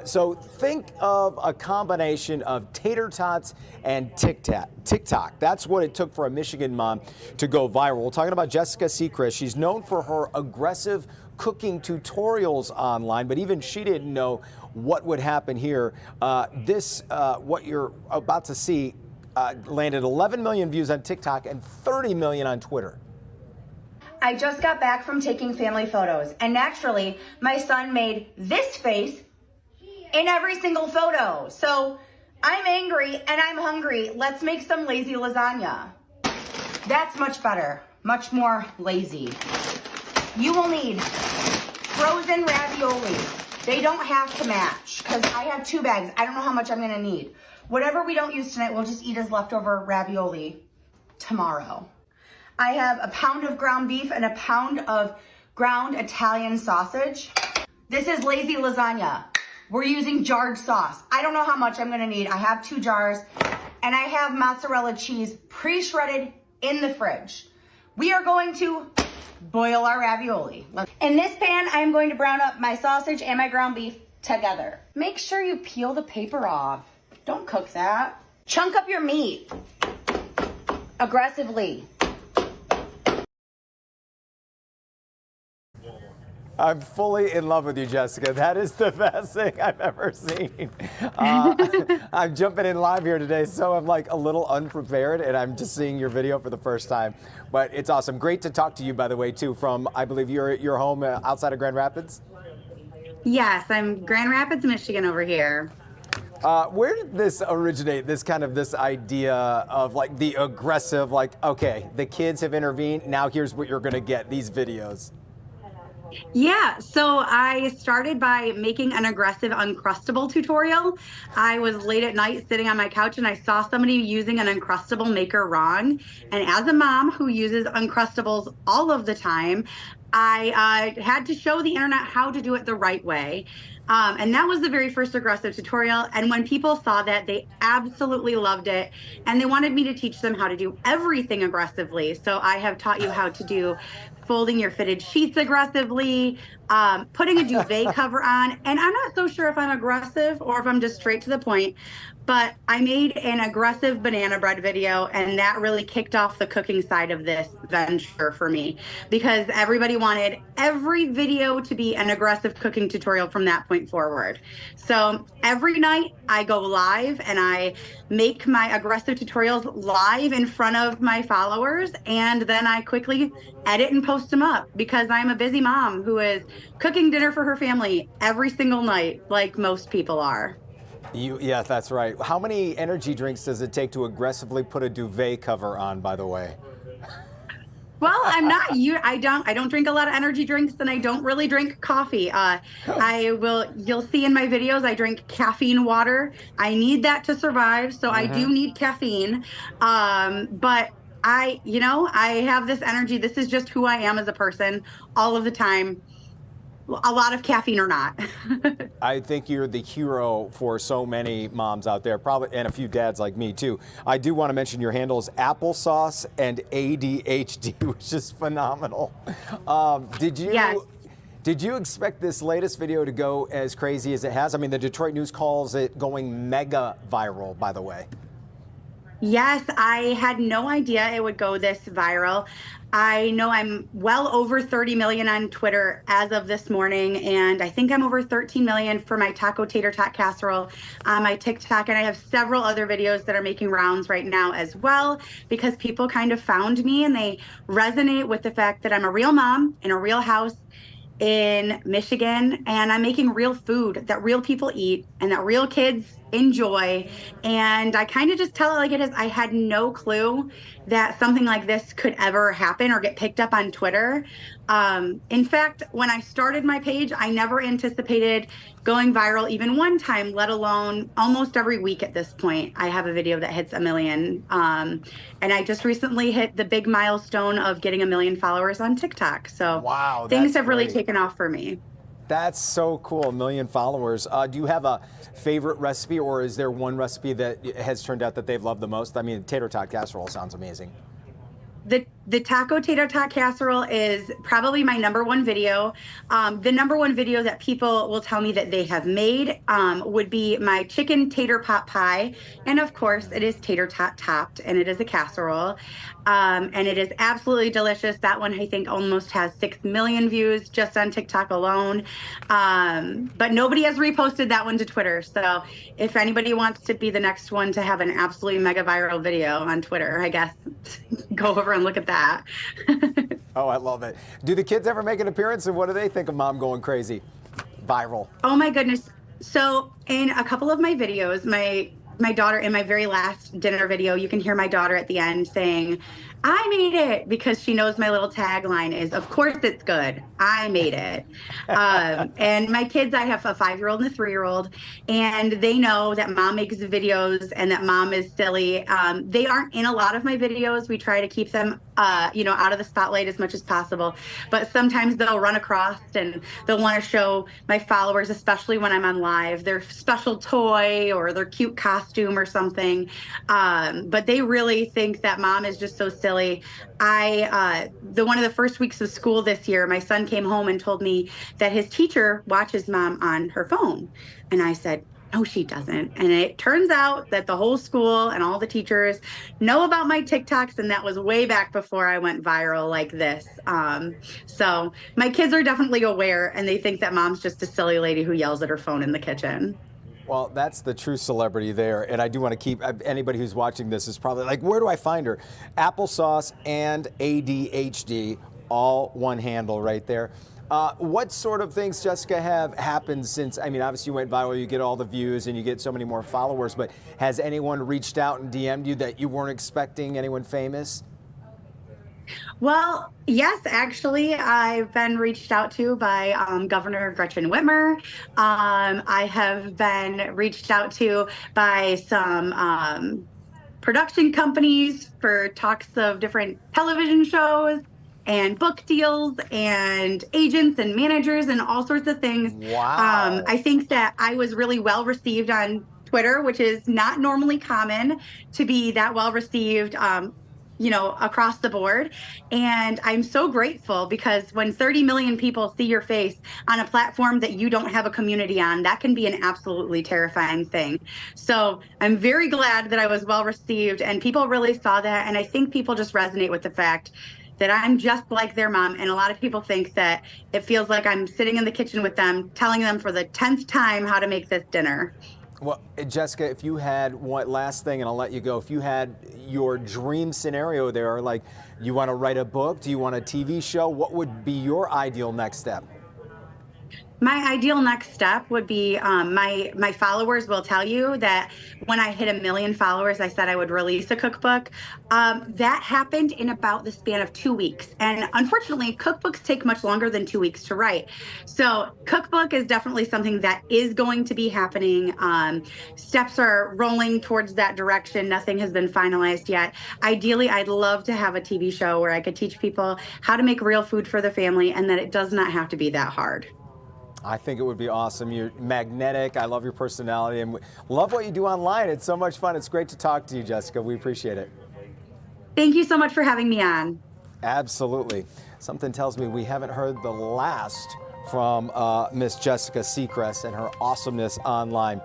So think of a combination of tater tots and TikTok. That's what it took for a Michigan mom to go viral. We're talking about Jessica Seacrest. She's known for her aggressive cooking tutorials online, but even she didn't know what would happen here. What you're about to see landed 11 million views on TikTok and 30 million on Twitter. I just got back from taking family photos, and naturally, my son made this face in every single photo. So I'm angry and I'm hungry. Let's make some lazy lasagna. That's much better, much more lazy. You will need frozen ravioli. They don't have to match because I have 2 bags. I don't know how much I'm gonna need. Whatever we don't use tonight, we'll just eat as leftover ravioli tomorrow. I have a pound of ground beef and a pound of ground Italian sausage. This is lazy lasagna. We're using jarred sauce. I don't know how much I'm gonna need. I have 2 jars and I have mozzarella cheese pre-shredded in the fridge. We are going to boil our ravioli. In this pan, I am going to brown up my sausage and my ground beef together. Make sure you peel the paper off. Don't cook that. Chunk up your meat aggressively. I'm fully in love with you, Jessica. That is the best thing I've ever seen. I'm jumping in live here today, so I'm like a little unprepared, and I'm just seeing your video for the first time. But it's awesome. Great to talk to you, by the way, too, from, I believe, your home outside of Grand Rapids? Yes, I'm Grand Rapids, Michigan over here. Where did this originate, this idea of like the aggressive, like, okay, the kids have intervened, now here's what you're gonna get, these videos? Yeah, so I started by making an aggressive Uncrustable tutorial. I was late at night sitting on my couch and I saw somebody using an Uncrustable maker wrong. And as a mom who uses Uncrustables all of the time, I had to show the internet how to do it the right way. And that was the very first aggressive tutorial. And when people saw that, they absolutely loved it. And they wanted me to teach them how to do everything aggressively. So I have taught you how to do folding your fitted sheets aggressively, putting a duvet cover on. And I'm not so sure if I'm aggressive or if I'm just straight to the point, but I made an aggressive banana bread video, and that really kicked off the cooking side of this venture for me because everybody wanted every video to be an aggressive cooking tutorial from that point forward. So every night I go live and I make my aggressive tutorials live in front of my followers, and then I quickly edit and post them up because I'm a busy mom who is cooking dinner for her family every single night, like most people are. Yeah, that's right. How many energy drinks does it take to aggressively put a duvet cover on, by the way? Well, I don't drink a lot of energy drinks, and I don't really drink coffee. You'll see in my videos, I drink caffeine water. I need that to survive, so I do need caffeine. But I have this energy. This is just who I am as a person all of the time. A lot of caffeine or not. I think you're the hero for so many moms out there, probably, and a few dads like me too. I do want to mention your handles, applesauce and ADHD, which is phenomenal. Yes. Did you expect this latest video to go as crazy as it has? I mean, the Detroit News calls it going mega viral, by the way. Yes, I had no idea it would go this viral. I know I'm well over 30 million on Twitter as of this morning, and I think I'm over 13 million for my taco tater tot casserole on my TikTok, and I have several other videos that are making rounds right now as well because people kind of found me and they resonate with the fact that I'm a real mom in a real house in Michigan, and I'm making real food that real people eat and that real kids enjoy. And I kind of just tell it like it is. I had no clue that something like this could ever happen or get picked up on Twitter. In fact, when I started my page, I never anticipated going viral even one time, let alone almost every week at this point. I have a video that hits 1 million. And I just recently hit the big milestone of getting 1 million followers on TikTok. So wow, things have really taken off for me. That's so cool, 1 million followers. Do you have a favorite recipe, or is there one recipe that has turned out that they've loved the most? I mean, tater tot casserole sounds amazing. The The taco tater tot casserole is probably my number one video. The number one video that people will tell me that they have made would be my chicken tater pot pie. And of course, it is tater tot topped and it is a casserole. And it is absolutely delicious. That one, I think, almost has 6 million views just on TikTok alone. But nobody has reposted that one to Twitter. So if anybody wants to be the next one to have an absolutely mega viral video on Twitter, I guess go over and look at that. Oh, I love it. Do the kids ever make an appearance, and what do they think of mom going crazy? Viral. Oh my goodness. So in a couple of my videos, my daughter, in my very last dinner video, you can hear my daughter at the end saying, I made it, because she knows my little tagline is, of course it's good. I made it. And my kids, I have a 5-year-old and a 3-year-old, and they know that mom makes videos and that mom is silly. They aren't in a lot of my videos. We try to keep them, out of the spotlight as much as possible. But sometimes they'll run across and they'll want to show my followers, especially when I'm on live, their special toy or their cute costume or something. But they really think that mom is just so silly. One of the first weeks of school this year, my son came home and told me that his teacher watches mom on her phone. And I said, no, she doesn't. And it turns out that the whole school and all the teachers know about my TikToks, and that was way back before I went viral like this. So my kids are definitely aware, and they think that mom's just a silly lady who yells at her phone in the kitchen. Well, that's the true celebrity there. And I do want to keep, anybody who's watching this is probably like, where do I find her? Applesauce and ADHD, all one handle right there. What sort of things, Jessica, have happened since, obviously you went viral, you get all the views and you get so many more followers, but has anyone reached out and DM'd you that you weren't expecting, anyone famous? Well, yes, actually, I've been reached out to by Governor Gretchen Whitmer. I have been reached out to by some production companies for talks of different television shows and book deals and agents and managers and all sorts of things. Wow. I think that I was really well received on Twitter, which is not normally common to be that well received. Across the board. And I'm so grateful, because when 30 million people see your face on a platform that you don't have a community on, that can be an absolutely terrifying thing. So I'm very glad that I was well received, and people really saw that. And I think people just resonate with the fact that I'm just like their mom. And a lot of people think that it feels like I'm sitting in the kitchen with them, telling them for the 10th time how to make this dinner. Well, Jessica, if you had one last thing, and I'll let you go, if you had your dream scenario there, like you want to write a book, do you want a TV show, what would be your ideal next step? My ideal next step would be my followers will tell you that when I hit 1 million followers, I said I would release a cookbook. That happened in about the span of 2 weeks. And unfortunately, cookbooks take much longer than 2 weeks to write. So cookbook is definitely something that is going to be happening. Steps are rolling towards that direction. Nothing has been finalized yet. Ideally, I'd love to have a TV show where I could teach people how to make real food for the family, and that it does not have to be that hard. I think it would be awesome. You're magnetic. I love your personality and love what you do online. It's so much fun. It's great to talk to you, Jessica. We appreciate it. Thank you so much for having me on. Absolutely. Something tells me we haven't heard the last from Miss Jessica Seacrest and her awesomeness online.